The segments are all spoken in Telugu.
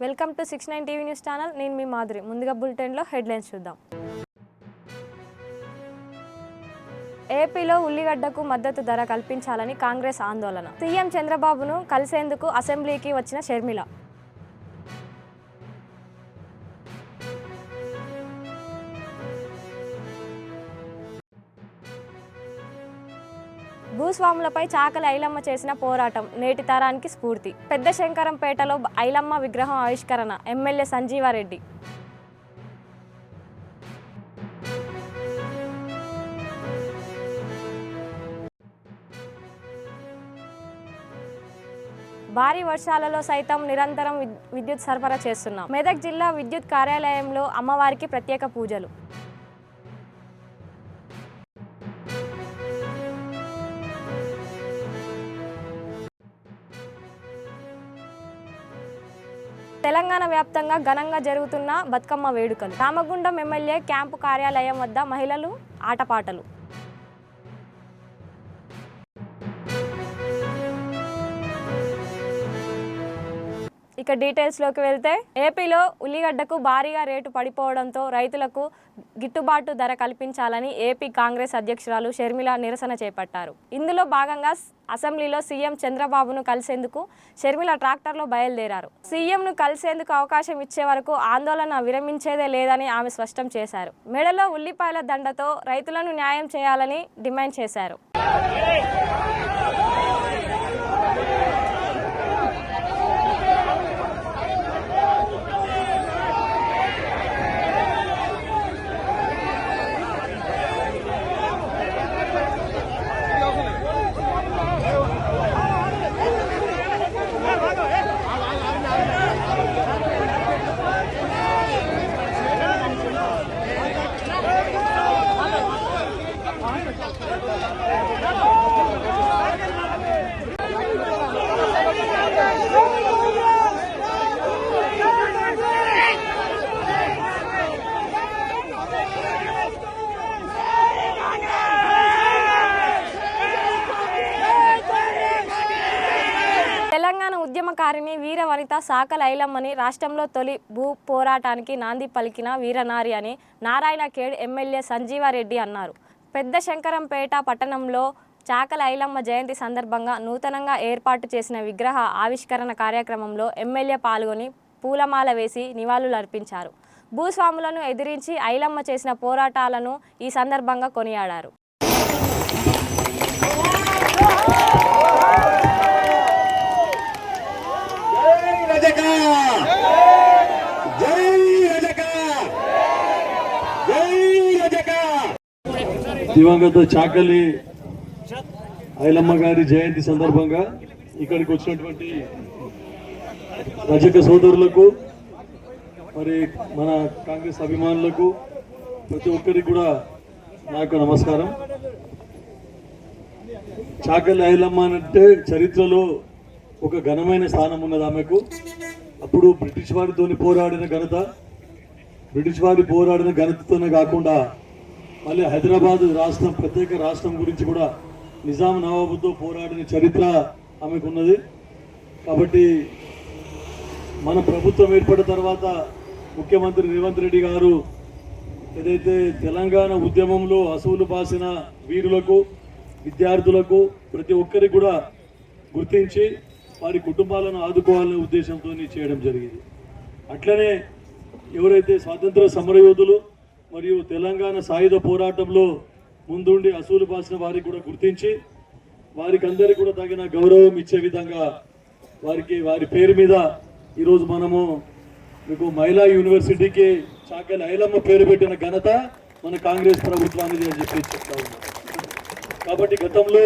Welcome to 69 TV news channel. నేను మీ మాధురి. ముందుగా బులెటిన్లో హెడ్లైన్స్ చూద్దాం. ఏపీలో ఉల్లిగడ్డకు మద్దతు ధర కల్పించాలని కాంగ్రెస్ ఆందోళన. సీఎం చంద్రబాబును కలిసేందుకు అసెంబ్లీకి వచ్చిన షర్మిల. భూస్వాములపై చాకలి ఐలమ్మ చేసిన పోరాటం నేటి తరానికి స్ఫూర్తి. పెద్ద శంకరంపేటలో ఐలమ్మ విగ్రహం ఆవిష్కరణ. ఎమ్మెల్యే సంజీవారెడ్డి. భారీ వర్షాలలో సైతం నిరంతరం విద్యుత్ సరఫరా చేస్తున్నాం. మెదక్ జిల్లా విద్యుత్ కార్యాలయంలో అమ్మవారికి ప్రత్యేక పూజలు. తెలంగాణ వ్యాప్తంగా ఘనంగా జరుగుతున్న బతుకమ్మ వేడుకలు. రామగుండం ఎమ్మెల్యే క్యాంపు కార్యాలయం వద్ద మహిళలు ఆటపాటలు. ఇక డీటెయిల్స్లోకి వెళ్తే, ఏపీలో ఉల్లిగడ్డకు భారీగా రేటు పడిపోవడంతో రైతులకు గిట్టుబాటు ధర కల్పించాలని ఏపీ కాంగ్రెస్ అధ్యక్షురాలు షర్మిల నిరసన చేపట్టారు. ఇందులో భాగంగా అసెంబ్లీలో సీఎం చంద్రబాబును కలిసేందుకు షర్మిల ట్రాక్టర్లో బయలుదేరారు. సీఎంను కలిసేందుకు అవకాశం ఇచ్చే వరకు ఆందోళన విరమించేదే లేదని ఆమె స్పష్టం చేశారు. మెడలో ఉల్లిపాయల దండతో రైతులను న్యాయం చేయాలని డిమాండ్ చేశారు. తెలంగాణ ఉద్యమకారిణి వీర వనిత చాకలి ఐలమ్మని రాష్ట్రంలో తొలి భూ పోరాటానికి నాంది పలికిన వీరనారి అని నారాయణ ఖేడ్ ఎమ్మెల్యే సంజీవారెడ్డి అన్నారు. పెద్ద శంకరంపేట పట్టణంలో చాకలి ఐలమ్మ జయంతి సందర్భంగా నూతనంగా ఏర్పాటు చేసిన విగ్రహ ఆవిష్కరణ కార్యక్రమంలో ఎమ్మెల్యే పాల్గొని పూలమాల వేసి నివాళులు అర్పించారు. భూస్వాములను ఎదిరించి ఐలమ్మ చేసిన పోరాటాలను ఈ సందర్భంగా కొనియాడారు. దివంగత చాకలి ఐలమ్మ గారి జయంతి సందర్భంగా ఇక్కడికి వచ్చినటువంటి రజక సోదరులకు, మరి మన కాంగ్రెస్ అభిమానులకు, ప్రతి ఒక్కరికి కూడా నాకు నమస్కారం. చాకలి ఐలమ్మ అంటే చరిత్రలో ఒక ఘనమైన స్థానం ఉన్నది ఆమెకు. అప్పుడు బ్రిటిష్ వారితోని పోరాడిన ఘనతతోనే కాకుండా మళ్ళీ హైదరాబాద్ రాష్ట్రం, ప్రత్యేక రాష్ట్రం గురించి కూడా నిజాం నవాబుతో పోరాడిన చరిత్ర ఆమెకున్నది. కాబట్టి మన ప్రభుత్వం ఏర్పడిన తర్వాత ముఖ్యమంత్రి రేవంత్ రెడ్డి గారు ఏదైతే తెలంగాణ ఉద్యమంలో అసువులు బాసిన వీరులకు, విద్యార్థులకు, ప్రతి ఒక్కరికి కూడా గుర్తించి వారి కుటుంబాలను ఆదుకోవాలనే ఉద్దేశంతో చేయడం జరిగింది. అట్లనే ఎవరైతే స్వాతంత్ర సమరయోధులు మరియు తెలంగాణ సాయుధ పోరాటంలో ముందుండి అసూలు బాసిన వారికి కూడా గుర్తించి వారికి అందరికీ కూడా తగిన గౌరవం ఇచ్చే విధంగా వారి పేరు మీద ఈరోజు మనము మీకు మహిళా యూనివర్సిటీకి చాకలి ఐలమ్మ పేరు పెట్టిన ఘనత మన కాంగ్రెస్ ప్రభుత్వానికి అని చెప్పి చెప్తా ఉన్నాం. కాబట్టి గతంలో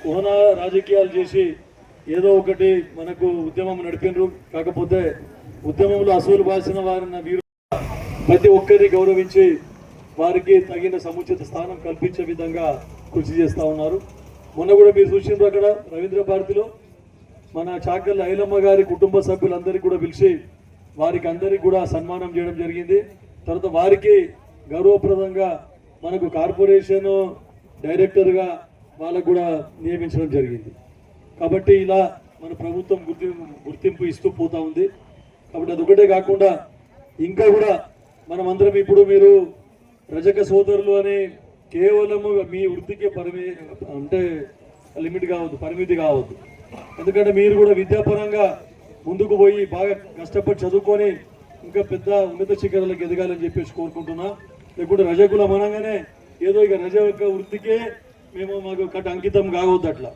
కుహన రాజకీయాలు చేసి ఏదో ఒకటి మనకు ఉద్యమం నడిపినరు. కాకపోతే ఉద్యమంలో అసూలు బాసిన వారిని వీరు ప్రతి ఒక్కరిని గౌరవించి వారికి తగిన సముచిత స్థానం కల్పించే విధంగా కృషి చేస్తూ ఉన్నారు. మొన్న కూడా మీరు చూసినారు, అక్కడ రవీంద్ర భారతిలో మన చాకలి ఐలమ్మ గారి కుటుంబ సభ్యులందరికీ కూడా పిలిచి వారికి అందరికీ కూడా సన్మానం చేయడం జరిగింది. తర్వాత వారికి గౌరవప్రదంగా మనకు కార్పొరేషన్ డైరెక్టర్గా వాళ్ళకు కూడా నియమించడం జరిగింది. కాబట్టి ఇలా మన ప్రభుత్వం గుర్తింపు ఇస్తూ పోతా ఉంది. కాబట్టి అది ఒకటే కాకుండా ఇంకా కూడా మనమందరం ఇప్పుడు మీరు రజక సోదరులు అని కేవలము మీ వృత్తికి అంటే లిమిట్ కావద్దు, పరిమితి కావద్దు. ఎందుకంటే మీరు కూడా విద్యాపరంగా ముందుకు పోయి బాగా కష్టపడి చదువుకొని ఇంకా పెద్ద ఉన్నత శిఖరాలకు ఎదగాలని చెప్పేసి కోరుకుంటున్నా. లేకుంటే రజకులం అనగానే ఏదో ఇక రజ యొక్క వృత్తికే మాకు అంకితం కావద్దు, అట్లా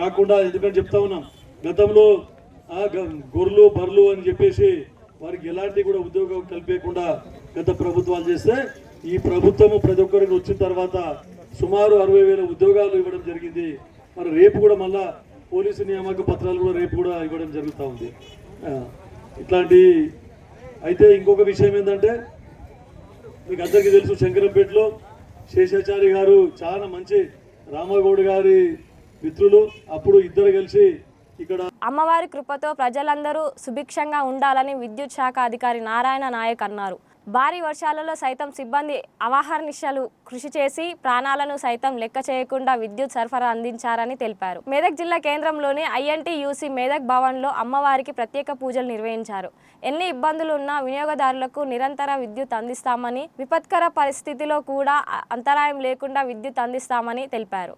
కాకుండా. ఎందుకంటే చెప్తా ఉన్నాం, గతంలో గొర్రెలు బర్రెలు అని చెప్పేసి వారికి ఎలాంటి కూడా ఉద్యోగం కల్పించకుండా గత ప్రభుత్వాలు చేస్తే, ఈ ప్రభుత్వము ప్రతి ఒక్కరికి వచ్చిన తర్వాత సుమారు 60,000 ఉద్యోగాలు ఇవ్వడం జరిగింది. మరి రేపు కూడా మళ్ళా పోలీసు నియామక పత్రాలు కూడా రేపు కూడా ఇవ్వడం జరుగుతూ ఉంది. ఇట్లాంటి అయితే ఇంకొక విషయం ఏంటంటే, మీకు అందరికీ తెలుసు, శంకరంపేటలో శేషాచారి గారు చాలా మంచి రామగౌడ్ గారి మిత్రులు. అప్పుడు ఇద్దరు కలిసి ఇక్కడ అమ్మవారి కృపతో ప్రజలందరూ సుభిక్షంగా ఉండాలని విద్యుత్ శాఖ అధికారి నారాయణ నాయక్ అన్నారు. భారీ వర్షాలలో సైతం సిబ్బంది అవాహర్నిశలు కృషి చేసి ప్రాణాలను సైతం లెక్క చేయకుండా విద్యుత్ సరఫరా అందించారని తెలిపారు. మెదక్ జిల్లా కేంద్రంలోని INTUC మెదక్ భవన్లో అమ్మవారికి ప్రత్యేక పూజలు నిర్వహించారు. ఎన్ని ఇబ్బందులు ఉన్నా వినియోగదారులకు నిరంతర విద్యుత్ అందిస్తామని, విపత్కర పరిస్థితిలో కూడా అంతరాయం లేకుండా విద్యుత్ అందిస్తామని తెలిపారు.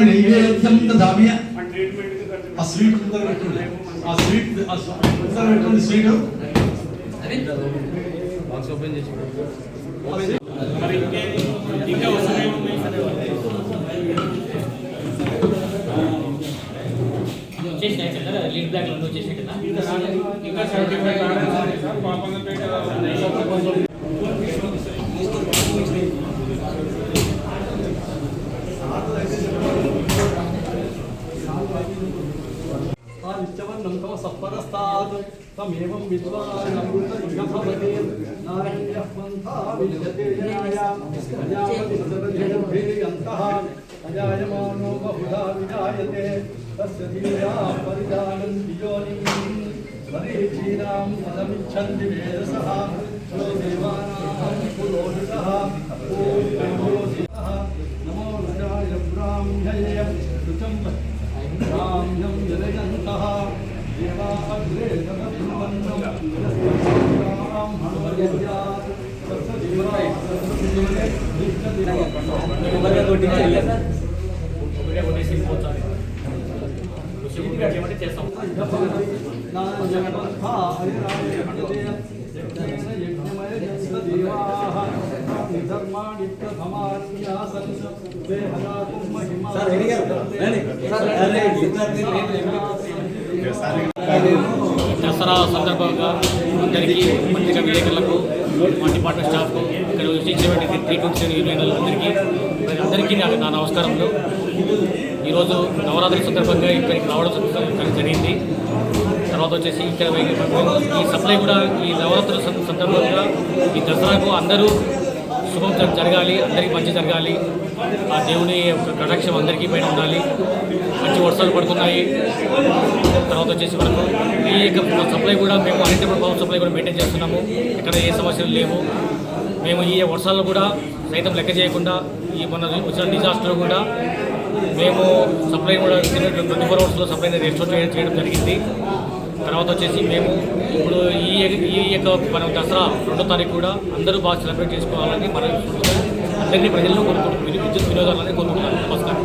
నైవేద్యం దదామి. ఆ స్వీట్ స్వీట్ ఓపెన్ చేసి ఇంకా లీడ్ బ్లాక్ లో చేసేటా ఇంకా సర్టిఫైడ్ పాపంపేట సత్పరస్తాత్ తమేవం విద్వానమృతయుగభవతే నారాయణః పంథా విద్యతే జనాయాం ప్రజాపతిసర్వజగద్భేయంతః అజాయమానో బహుధా విజాయతే తస్య ధీరా పరిజానంతి యోనిం మరీచీనాం పదమిచ్చంతి వేదసః యో దేవానాం పురోహితః ఓం నమో నరాయ బ్రాహ్మణ్యయ రుచం రామ్యం జలయంతః దేవాగ్రే జగద్భవన్నం బ్రాహ్మణోయజ్ఞాత్ సత్సజీవా సత్సజీవే దసరా సందర్భంగా అందరికీ పత్రికా విలేకరులకు, మా డిపార్ట్మెంట్ స్టాఫ్కు, ఇక్కడ వచ్చినటువంటి 327 యూనియన్లు అందరికీ నా నమస్కారములు. ఈరోజు నవరాత్రి సందర్భంగా ఇక్కడికి రావడం జరిగింది. తర్వాత వచ్చేసి ఇక్కడ ఈ సప్లై కూడా ఈ నవరాత్రుల సందర్భంగా ఈ దసరాకు అందరూ శుభం జరగాలి, అందరికీ మంచి జరగాలి, ఆ దేవుని యొక్క కటాక్షం అందరికీ పైన ఉండాలి. మంచి వర్షాలు పడుతున్నాయి. తర్వాత వచ్చేసి మనకు ఈ యొక్క సప్లై కూడా మేము అన్నింటి పవర్ సప్లై కూడా మెయింటైన్ చేస్తున్నాము. ఇక్కడ ఏ సమస్యలు లేవు. మేము ఈ వర్షాలను కూడా సైతం లెక్క చేయకుండా ఈ మన వచ్చిన డిజాస్టర్ కూడా మేము సప్లై కూడా 24 అవర్స్లో సప్లై రెస్టోర్ చేయడం జరిగింది. తర్వాత వచ్చేసి మేము ఇప్పుడు ఈ యొక్క మనం దసరా 2వ తారీఖు కూడా అందరూ బాగా సెలబ్రేట్ చేసుకోవాలని మనం అందరినీ ప్రజలను కోరుకుంటున్నాం. విద్యుత్ వినియోగాలని కోరుకుంటున్నాం. నమస్కారం.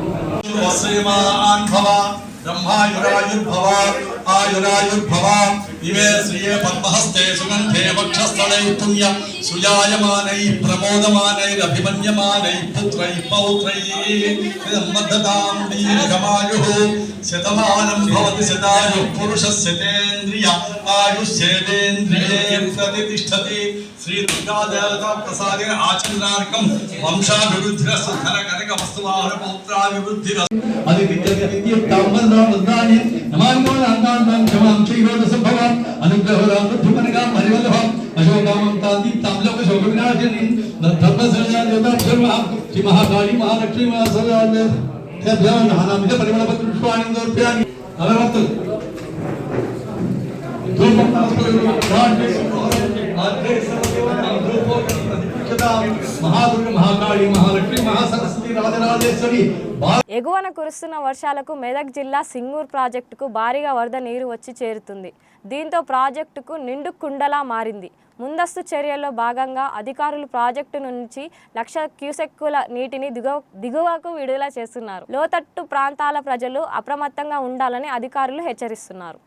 బ్రహ్మాయురాయుర్భవ ఆయురాయుర్భవ इमे श्रिये पद्महस्ते सुगन्धे वक्षस्थलैः पुण्य सुजायमानैः प्रमोदमानैरभिमन्यमानैः पुत्रैः पौत्रैः मद्धतां दीर्घमायुः शतमानं भवति शतायुः पुरुषस्य तेन्द्रिय आयुष्येवेन्द्रिये प्रतिष्ठति श्री दुर्गा देवता प्रसादेन आचरणार्थं वंशाभिवृद्धिरस्तु धन वस्तुवाहन पौत्राभिवृद्धिरस्तु అది విద్యతాంబరాని నమాంగోలాంతాం క్షమాం శ్రీరోధసంభవం అనుగ్రహరామధుమనగా పరివల్లభం అశోకామం తాదీప్తాం లోక శోక వినాశిని ధర్మసంజాత శ్రీ మహాకాళి మహాలక్ష్మి మహాసరాజ నానామిద పరిమళపత్ర పుష్పాణి దోర్ప్యామి అగరబత్తులు ధూపం మహాదుర్గ మహాకాళి మహాలక్ష్మి మహాసరస్వతి రాజరాజేశ్వరి. ఎగువన కురుస్తున్న వర్షాలకు మెదక్ జిల్లా సింగూర్ ప్రాజెక్టుకు భారీగా వరద నీరు వచ్చి చేరుతుంది. దీంతో ప్రాజెక్టుకు నిండు కుండలా మారింది. ముందస్తు చర్యల్లో భాగంగా అధికారులు ప్రాజెక్టు నుంచి 1,00,000 క్యూసెక్కుల నీటిని దిగువకు విడుదల చేస్తున్నారు. లోతట్టు ప్రాంతాల ప్రజలు అప్రమత్తంగా ఉండాలని అధికారులు హెచ్చరిస్తున్నారు.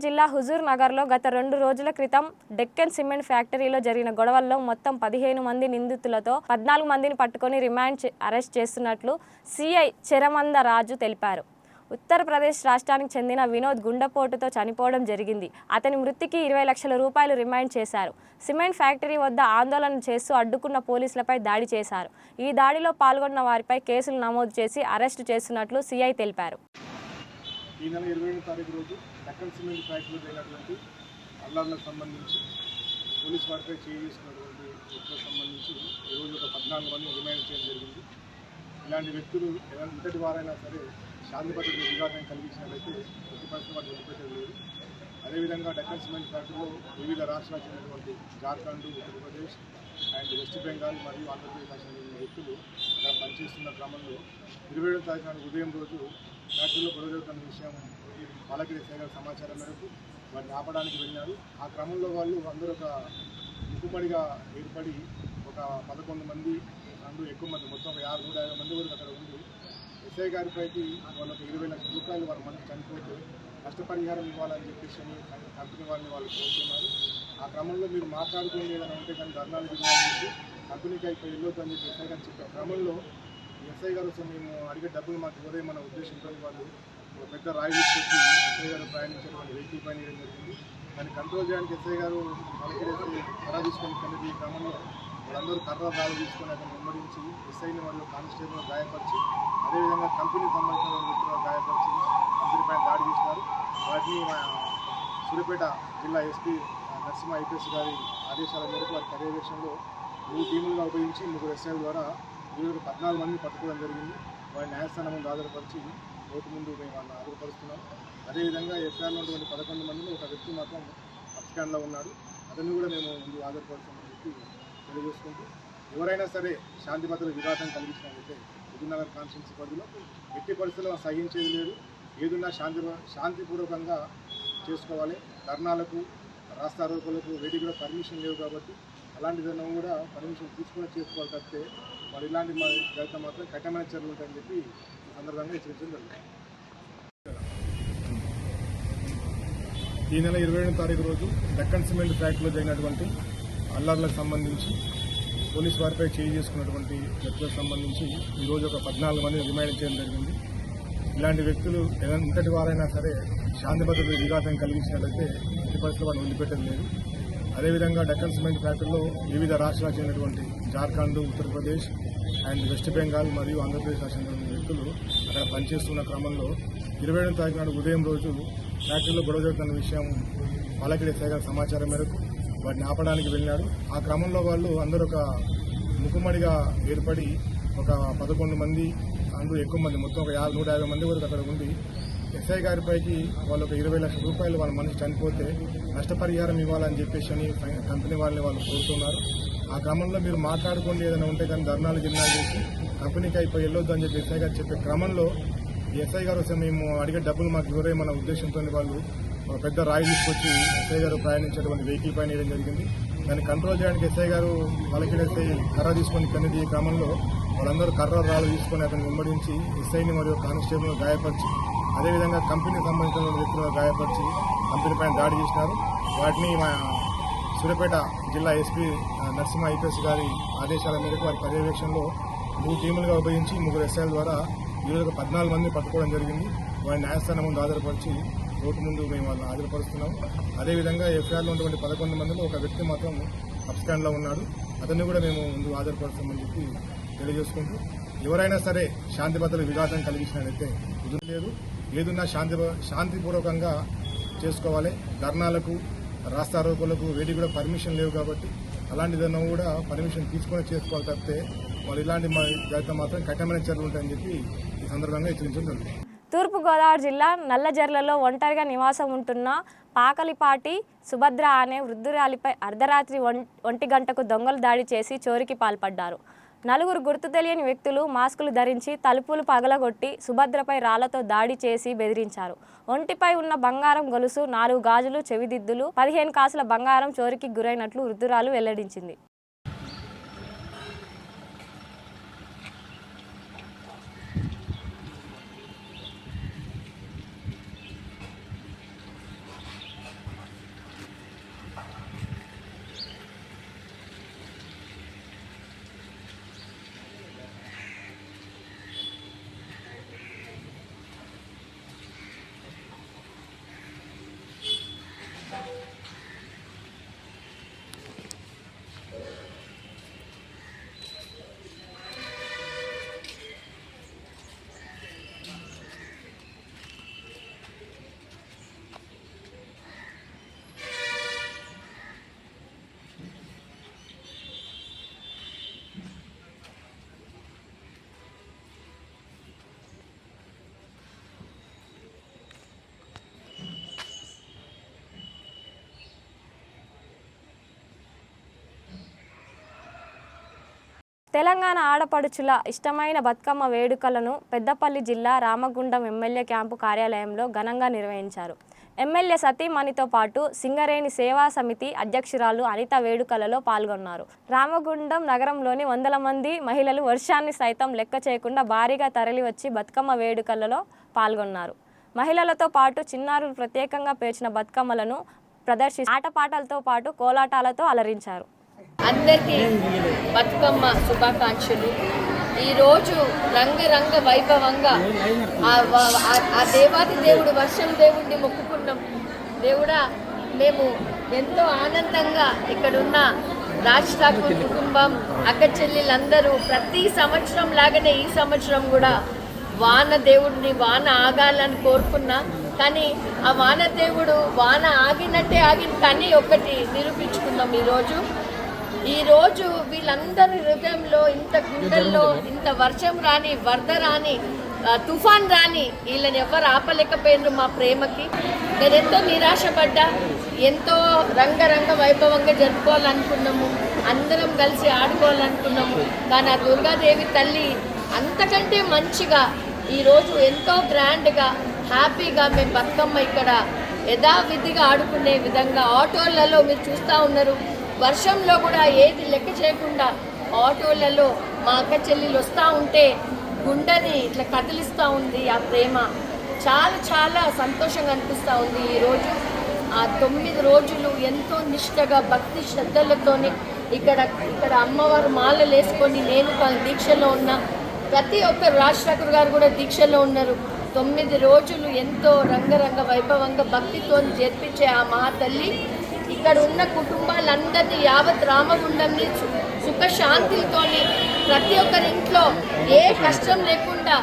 జిల్లా హుజూర్ నగర్లో గత 2 రోజుల క్రితం డెక్కన్ సిమెంట్ ఫ్యాక్టరీలో జరిగిన గొడవల్లో మొత్తం 15 మంది నిందితులతో 14 మందిని పట్టుకొని అరెస్ట్ చేస్తున్నట్లు సిఐ చెరమంద రాజు తెలిపారు. ఉత్తరప్రదేశ్ రాష్ట్రానికి చెందిన వినోద్ గుండెపోటుతో చనిపోవడం జరిగింది. అతని మృతికి 20 లక్షల రూపాయలు రిమాండ్ చేశారు. సిమెంట్ ఫ్యాక్టరీ వద్ద ఆందోళన చేస్తూ అడ్డుకున్న పోలీసులపై దాడి చేశారు. ఈ దాడిలో పాల్గొన్న వారిపై కేసులు నమోదు చేసి అరెస్టు చేస్తున్నట్లు సిఐ తెలిపారు. ఈ నెల 20వ తారీఖు రోజు డెక్కన్ సిమెంట్ ఫ్యాక్టరీలో జరిగినటువంటి అల్లర్లకు సంబంధించి పోలీసు వారిపై చేసుకున్నటువంటి వ్యక్తులకు సంబంధించి ఈరోజు ఒక 14 మందిని రిమాండ్ చేయడం జరిగింది. ఇలాంటి వ్యక్తులు ఎంతటి వారైనా సరే శాంతి భద్రతకు విఘాతం కలిగించినట్లయితే ప్రతి పరిస్థితి వారిని వదిలిపెట్టేది లేదు. అదేవిధంగా డెక్కన్ సిమెంట్ ఫ్యాక్టరీలో వివిధ రాష్ట్రాలకు చెందినటువంటి జార్ఖండ్, ఉత్తరప్రదేశ్ అండ్ వెస్ట్ బెంగాల్ మరియు ఆంధ్రప్రదేశ్ చెందిన వ్యక్తులు అక్కడ పనిచేస్తున్న క్రమంలో 27వ తారీఖు ఉదయం రోజు ఫ్యాక్టరీలో గొడవ జరుగుతున్న విషయం పాలకుడి సేవల సమాచారం మేరకు వారిని ఆపడానికి వెళ్ళినారు. ఆ క్రమంలో వాళ్ళు అందరూ ఒక ముక్కుమడిగా ఏర్పడి ఒక 11 మంది ఎక్కువ మంది మొత్తం 150 మంది వరకు అక్కడ ఉండి ఎస్ఐ గారిపైకి వాళ్ళకి 20 లక్షల రూపాయలు వాళ్ళ మంది చనిపోతే నష్టపరిహారం ఇవ్వాలని చెప్పేసి కంపెనీ వాళ్ళని వాళ్ళు కోరుతున్నారు. ఆ క్రమంలో మీరు మాట్లాడుకుని ఏదైనా ఉంటే కానీ ధర్నాలు దిగాలి కంపెనీకి అయిపోయి వెళ్ళొద్దు అని చెప్పి ఎస్ఐ గారు చెప్పే క్రమంలో ఎస్ఐ గారు అసలు మేము అడిగే డబ్బులు మాకు ఇవ్వదే మన ఉద్దేశంతో వాళ్ళు ఒక పెద్ద రాయి తీసుకొచ్చి ఎస్ఐ గారు ప్రయాణించేటువంటి వెహికల్ పైన వేయడం జరిగింది. దాన్ని కంట్రోల్ చేయడానికి ఎస్ఐ గారు పలకరేసి కర్ర తీసుకొని కిందకి ఈ క్రమంలో వాళ్ళందరూ కర్ర దాడులు తీసుకొని అక్కడ వెంబడించి ఎస్ఐని వాళ్ళు కానిస్టేబుల్ గాయపరిచి అదేవిధంగా కంపెనీ సంబంధించిన వ్యక్తులు గాయపరిచి కంపెనీ పైన దాడి చేసినారు. వాటిని సూర్యాపేట జిల్లా ఎస్పీ నరసింహ ఐపీఎస్ గారి ఆదేశాల మేరకు వారి పర్యవేక్షణలో 3 టీములుగా ఉపయోగించి 3 ఎస్ఐల ద్వారా ఈరోజు 14 మందిని పట్టుకోవడం జరిగింది. వారి న్యాయస్థానం ముందు హాజరుపరిచి కోర్టు ముందు మేము వాళ్ళని హాజరుపరుస్తున్నాం. అదేవిధంగా ఎఫ్ఐఆర్లో ఉన్నటువంటి 11 మందిలో ఒక వ్యక్తి మాత్రం అప్స్కాన్లో ఉన్నాడు. అతన్ని కూడా మేము ముందు హాజరుపరుస్తామని చెప్పి తెలియజేసుకుంటూ ఎవరైనా సరే శాంతి భద్రత విఘాతం కలిగించినట్లయితే హుజూర్నగర్ కాన్స్టిట్యున్సీ పరిధిలో ఎట్టి పరిస్థితుల్లో సహించేది లేదు. ఏదున్నా శాంతిపూర్వకంగా చేసుకోవాలి. ధర్నాలకు, రాస్తారోకోలకు వేటి కూడా పర్మిషన్ లేవు కాబట్టి అలాంటిదన్నా కూడా పర్మిషన్ తీసుకుని చేసుకోవాలి తప్పితే మరి ఇలాంటి జరిగితే మాత్రం కఠినమైన చర్యలు ఉంటాయని చెప్పి ఈ సందర్భంగా హెచ్చరించడం జరుగుతుంది. ఈ నెల 27వ తారీఖు రోజు డెక్కన్ సిమెంట్ ఫ్యాక్టరీలో జరిగినటువంటి అల్లర్లకు సంబంధించి పోలీసు వారిపై చేసుకున్నటువంటి వ్యక్తులకు సంబంధించి ఈరోజు ఒక 14 మందిని రిమాండ్ చేయడం జరిగింది. ఇలాంటి వ్యక్తులు ఎంతటి వారైనా సరే శాంతి భద్రత విఘాతం కలిగించినట్లయితే ప్రతి పరిస్థితుల్లో వారిని వదిలిపెట్టడం లేదు. అదేవిధంగా డెక్కన్ సిమెంట్ ఫ్యాక్టరీలో వివిధ రాష్ట్రాలకు చెందినటువంటి జార్ఖండ్, ఉత్తరప్రదేశ్ అండ్ వెస్ట్ బెంగాల్ మరియు ఆంధ్రప్రదేశ్ చెందిన వ్యక్తులు అక్కడ పనిచేస్తున్న క్రమంలో 27వ తారీఖు నాడు ఉదయం రోజు ఫ్యాక్టరీలో గొడవ జరుగుతున్న విషయం పాలకుడి సేవల సమాచారం మేరకు వాటిని ఆపడానికి వెళ్ళినారు. ఆ క్రమంలో వాళ్ళు అందరూ ఒక ముక్కుమడిగా ఏర్పడి ఒక 11 మంది అందరూ ఎక్కువ మంది మొత్తం ఒక 150 మంది వరకు అక్కడ ఉండి ఎస్ఐ గారిపైకి వాళ్ళు ఒక 20 లక్షల రూపాయలు వాళ్ళ మనిషి చనిపోతే నష్టపరిహారం ఇవ్వాలని చెప్పేసి కంపెనీ వాళ్ళని వాళ్ళు కోరుతున్నారు. ఆ క్రమంలో మీరు మాట్లాడుకోండి ఏదైనా ఉంటే కానీ ధర్నాలు గిర్నాలు చేసి కంపెనీకి అయిపోయి వెళ్ళొద్దు అని చెప్పి ఎస్ఐ గారు చెప్పే క్రమంలో ఎస్ఐ గారు వస్తే మేము అడిగే డబ్బులు మాకు ఇవ్వరే మన ఉద్దేశంతో వాళ్ళు ఒక పెద్ద రాయి తీసుకొచ్చి ఎస్ఐ గారు ప్రయాణించేటువంటి వెహికల్ పైన వేయడం జరిగింది. దాన్ని కంట్రోల్ చేయడానికి ఎస్ఐ గారు వాళ్ళకి కర్ర తీసుకొని కన్నది ఈ క్రమంలో వాళ్ళందరూ కర్ర రాళ్ళు తీసుకొని అతను వెంబడించి ఎస్ఐని మరియు కానిస్టేబుల్ గాయపరిచి, అదేవిధంగా కంపెనీకి సంబంధించిన వ్యక్తులను గాయపరిచి కంపెనీ పైన దాడి చేసినారు. వాటిని మా సూర్యాపేట జిల్లా ఎస్పీ నరసింహ ఐపీఎస్ గారి ఆదేశాల మేరకు వారి పర్యవేక్షణలో 3 టీములుగా విభజించి 3 ఎస్ఐల ద్వారా ఈరోజు 14 మందిని పట్టుకోవడం జరిగింది. వారిని న్యాయస్థానం ముందు హాజరుపరిచి కోర్టు ముందు మేము వాళ్ళని హాజరుపరుస్తున్నాం. అదేవిధంగా ఎఫ్ఐఆర్లో ఉన్నటువంటి 11 మందిలో ఒక వ్యక్తి మాత్రం అబ్స్కాండ్లో ఉన్నాడు. అతన్ని కూడా మేము ముందు హాజరుపరుస్తామని చెప్పి తెలియజేసుకుంటూ, ఎవరైనా సరే శాంతి భద్రతల విఘాతం కలిగించినట్లయితే కుదురు లేదు, ఏదున్నా శాంతిపూర్వకంగా చేసుకోవాలి. ధర్నాలకు, రాస్తారోకోలకు వేడి కూడా పర్మిషన్ లేవు కాబట్టి అలాంటిదన్నా కూడా పర్మిషన్ తీసుకొని చేసుకోవాలి తప్పితే వాళ్ళు ఇలాంటి జాగ్రత్త మాత్రం కఠినమైన చర్యలు ఉంటాయని చెప్పి ఈ సందర్భంగా హెచ్చరించడం జరుగుతుంది. తూర్పుగోదావరి జిల్లా నల్లజర్లలో ఒంటరిగా నివాసం ఉంటున్న పాకలిపాటి సుభద్ర అనే వృద్ధురాలిపై అర్ధరాత్రి 1 గంటకు దొంగలు దాడి చేసి చోరీకి పాల్పడ్డారు. 4 గుర్తు తెలియని వ్యక్తులు మాస్కులు ధరించి తలుపులు పగలగొట్టి సుభద్రపై రాళ్లతో దాడి చేసి బెదిరించారు. ఒంటిపై ఉన్న బంగారం గొలుసు, 4 గాజులు, చెవిదిద్దులు, 15 కాసుల బంగారం చోరీకి గురైనట్లు వృద్ధురాలు వెల్లడించింది. తెలంగాణ ఆడపడుచుల ఇష్టమైన బతుకమ్మ వేడుకలను పెద్దపల్లి జిల్లా రామగుండం ఎమ్మెల్యే క్యాంపు కార్యాలయంలో ఘనంగా నిర్వహించారు. ఎమ్మెల్యే సతీమణితో పాటు సింగరేణి సేవా సమితి అధ్యక్షురాలు అనిత వేడుకలలో పాల్గొన్నారు. రామగుండం నగరంలోని 100 మంది మహిళలు వర్షాన్ని సైతం లెక్క చేయకుండా భారీగా తరలివచ్చి బతుకమ్మ వేడుకలలో పాల్గొన్నారు. మహిళలతో పాటు చిన్నారులు ప్రత్యేకంగా పేర్చిన బతుకమ్మలను ప్రదర్శించి ఆటపాటలతో పాటు కోలాటాలతో అలరించారు. అందరికీ బతుకమ్మ శుభాకాంక్షలు. ఈరోజు రంగరంగ వైభవంగా ఆ దేవాది దేవుడు వర్షం దేవుడిని మొక్కుకున్నాం. దేవుడా, మేము ఎంతో ఆనందంగా ఇక్కడున్న రాజ్ ఠాకూర్ కుటుంబం, అక్క చెల్లెళ్ళందరూ ప్రతి సంవత్సరం లాగానే ఈ సంవత్సరం కూడా వాన దేవుడిని వాన ఆగాలని కోరుకున్నా. కానీ ఆ వాన దేవుడు వాన ఆగినట్టే ఆగింది. కానీ ఒకటి నిరూపించుకుందాం ఈరోజు వీళ్ళందరి హృదయంలో ఇంత గుండెల్లో ఇంత వర్షం రాని, వరద రాని, తుఫాన్ రాని వీళ్ళని ఎవరు ఆపలేకపోయినారు. మా ప్రేమకి నేను ఎంతో నిరాశపడ్డా. ఎంతో రంగరంగ వైభవంగా జరుపుకోవాలనుకున్నాము, అందరం కలిసి ఆడుకోవాలనుకున్నాము. కానీ ఆ దుర్గాదేవి తల్లి అంతకంటే మంచిగా ఈరోజు ఎంతో గ్రాండ్గా హ్యాపీగా మేము బతుకమ్మ ఇక్కడ యథావిధిగా ఆడుకునే విధంగా ఆటోలలో మీరు చూస్తూ ఉన్నారు. వర్షంలో కూడా ఏది లెక్క చేయకుండా ఆటోలలో మా అక్క చెల్లెలు వస్తూ ఉంటే గుండెని ఇట్లా కదిలిస్తూ ఉంది. ఆ ప్రేమ చాలా చాలా సంతోషంగా అనిపిస్తూ ఉంది. ఈరోజు ఆ 9 రోజులు ఎంతో నిష్టగా భక్తి శ్రద్ధలతోని ఇక్కడ అమ్మవారు మాలలు వేసుకొని నేను దీక్షలో ఉన్నా. ప్రతి ఒక్కరు రాజ్ ఠాకూర్ గారు కూడా దీక్షలో ఉన్నారు. 9 రోజులు ఎంతో రంగరంగ వైభవంగా భక్తితో జరిపించే ఆ మహాతల్లి ఇక్కడ ఉన్న కుటుంబాలందరినీ, యావత్ రామగుండంని సుఖశాంతితో ప్రతి ఒక్కరి ఇంట్లో ఏ కష్టం లేకుండా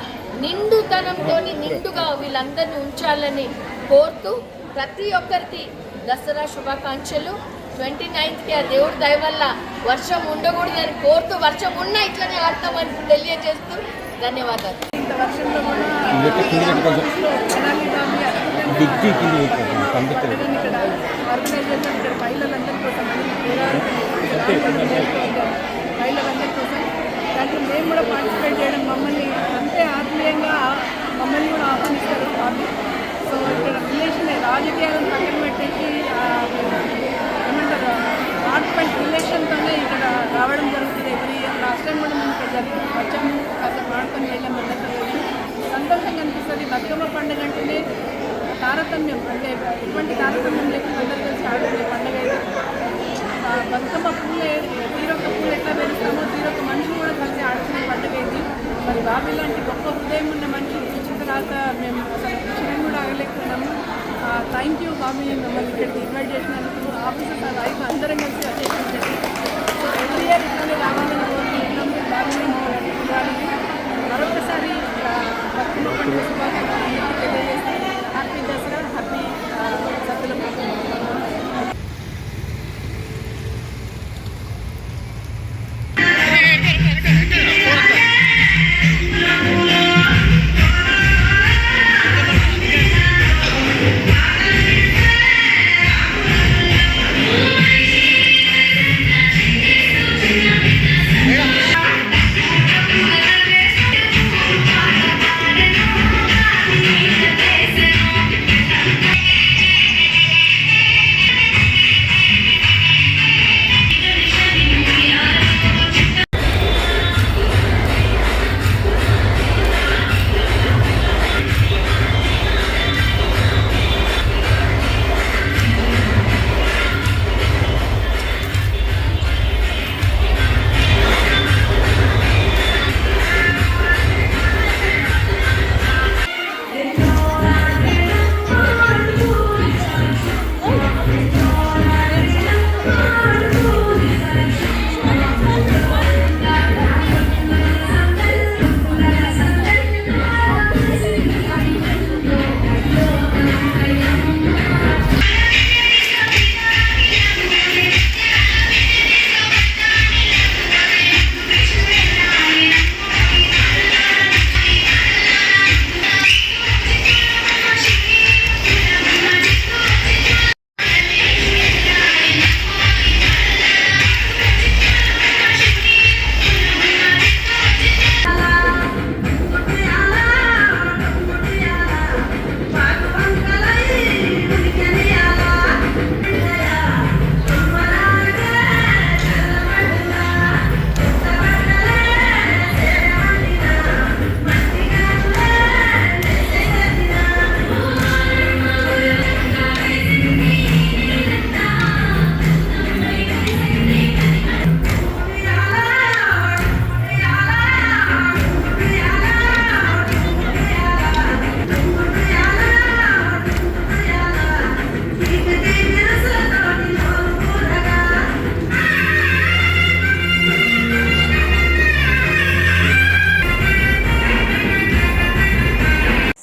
నిండుతనంతో నిండుగా వీళ్ళందరినీ ఉంచాలని కోరుతూ ప్రతి ఒక్కరికి దసరా శుభాకాంక్షలు. 29కి ఆ దేవుడి దయ వల్ల వర్షం ఉండకూడదని కోరుతూ, వర్షం ఉన్నా ఇట్లనే ఆడతామని తెలియజేస్తూ ధన్యవాదాలు. మహిళలందరి కోసం దాంట్లో మేము కూడా పార్టిసిపేట్ చేయడం, మమ్మల్ని అంతే ఆత్మీయంగా మమ్మల్ని కూడా ఆహ్వానిస్తారు. సో ఇక్కడ రిలేషన్ రాజకీయాలను పక్కన పెట్టేసి ఏమంటారు పార్ట్మెంట్ రిలేషన్తోనే ఇక్కడ రావడం జరుగుతుంది. ఎవ్రీ లాస్ట్ టైం కూడా మేము ఇక్కడ వచ్చాము, కాస్త పాడుకొని వెళ్ళాము. అందరితో సంతోషంగా అనిపిస్తుంది. బతుకమ్మ పండుగ అంటేనే తారతమ్యం, అంటే ఎటువంటి తారతమ్యం లేకుండా అందరూ కలిసి ఆడుకునే పండుగ ఇది. బతుకమ్మ పూలు తీరొక్క పూలు ఎట్లా పెరుస్తామో తీరొక్క మనుషులు కూడా కలిసి ఆడుకునే పండుగ ఇది. మరి బాబీ లాంటి గొప్ప హృదయం ఉన్న మనిషి వచ్చిన తర్వాత మేము అసలు క్షణం కూడా ఆగలేకపోయినాము. థ్యాంక్ యూ బాబీ, మమ్మల్ని ఇక్కడికి ఇన్వైట్ చేసినందుకు. ఆఫీసర్స్ వైఫ్ అందరం కలిసి వచ్చేసి సో ఎవ్రీ ఇయర్ ఇట్లానే రావాలని కోరుకుంటున్నాము. బాబీని ఇవ్వాలని మరొకసారి బతుకమ్మ పండుగ శుభాకాంక్షలు తెలియజేస్తాను. హ్యాపీ దసరా, హ్యాపీ సత్తుల బతుకమ్మ.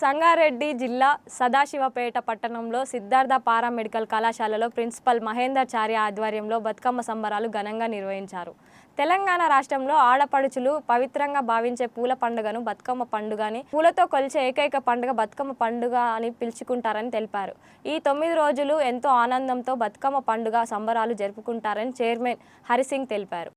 సంగారెడ్డి జిల్లా సదాశివపేట పట్టణంలో సిద్ధార్థ పారామెడికల్ కళాశాలలో ప్రిన్సిపల్ మహేందర్చారి ఆధ్వర్యంలో బతుకమ్మ సంబరాలు ఘనంగా నిర్వహించారు. తెలంగాణ రాష్ట్రంలో ఆడపడుచులు పవిత్రంగా భావించే పూల పండుగను బతుకమ్మ పండుగని, పూలతో కొలిచే ఏకైక పండుగ బతుకమ్మ పండుగ అని పిలుచుకుంటారని తెలిపారు. ఈ 9 రోజులు ఎంతో ఆనందంతో బతుకమ్మ పండుగ సంబరాలు జరుపుకుంటారని చైర్మన్ హరిసింగ్ తెలిపారు.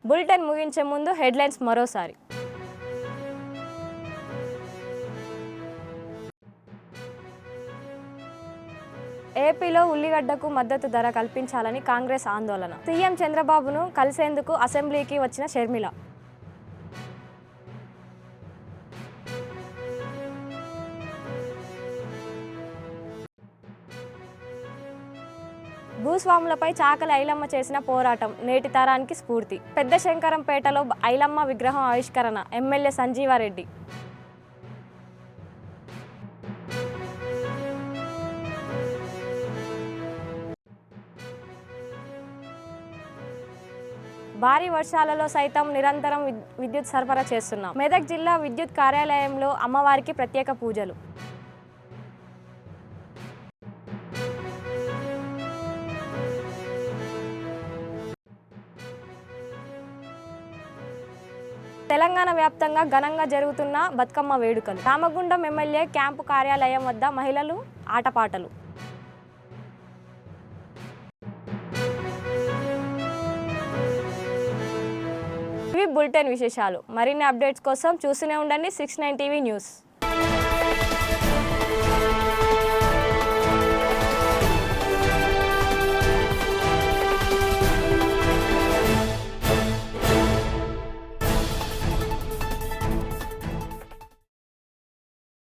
బులెటిన్ ముగించే ముందు హెడ్లైన్స్ మరోసారి. ఏపీలో ఉల్లిగడ్డకు మద్దతు ధర కల్పించాలని కాంగ్రెస్ ఆందోళన. సీఎం చంద్రబాబును కలిసేందుకు అసెంబ్లీకి వచ్చిన షర్మిల. భూస్వాములపై చాకలి ఐలమ్మ చేసిన పోరాటం నేటి తరానికి స్ఫూర్తి. పెద్ద శంకరంపేటలో ఐలమ్మ విగ్రహం ఆవిష్కరణ ఎమ్మెల్యే సంజీవారెడ్డి. భారీ వర్షాలలో సైతం నిరంతరం విద్యుత్ సరఫరా చేస్తున్నాం. మెదక్ జిల్లా విద్యుత్ కార్యాలయంలో అమ్మవారికి ప్రత్యేక పూజలు. తెలంగాణ వ్యాప్తంగా ఘనంగా జరుగుతున్న బతుకమ్మ వేడుకలు. రామగుండం ఎమ్మెల్యే క్యాంపు కార్యాలయం వద్ద మహిళలు ఆటపాటలు. ఇవి బులెటిన్ విశేషాలు. మరిన్ని అప్డేట్స్ కోసం చూస్తూనే ఉండండి 69 టీవీ న్యూస్.